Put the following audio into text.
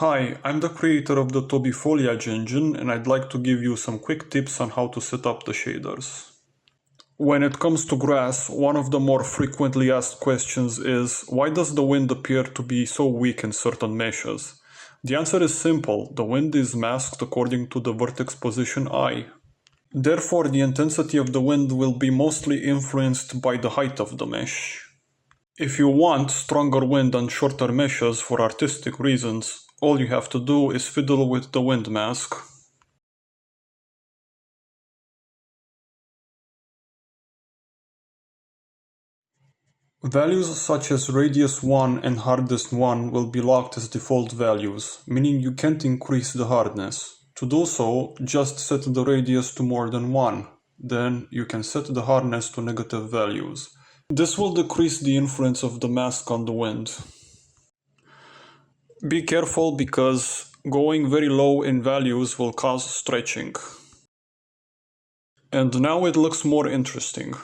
Hi, I'm the creator of the Toby Foliage engine, and I'd like to give you some quick tips on how to set up the shaders. When it comes to grass, one of the more frequently asked questions is, why does the wind appear to be so weak in certain meshes? The answer is simple: the wind is masked according to the vertex position I. Therefore, the intensity of the wind will be mostly influenced by the height of the mesh. If you want stronger wind on shorter meshes for artistic reasons, all you have to do is fiddle with the wind mask. Values such as radius 1 and hardest 1 will be locked as default values, meaning you can't increase the hardness. To do so, just set the radius to more than 1. Then you can set the hardness to negative values. This will decrease the influence of the mask on the wind. Be careful because going very low in values will cause stretching. And now it looks more interesting.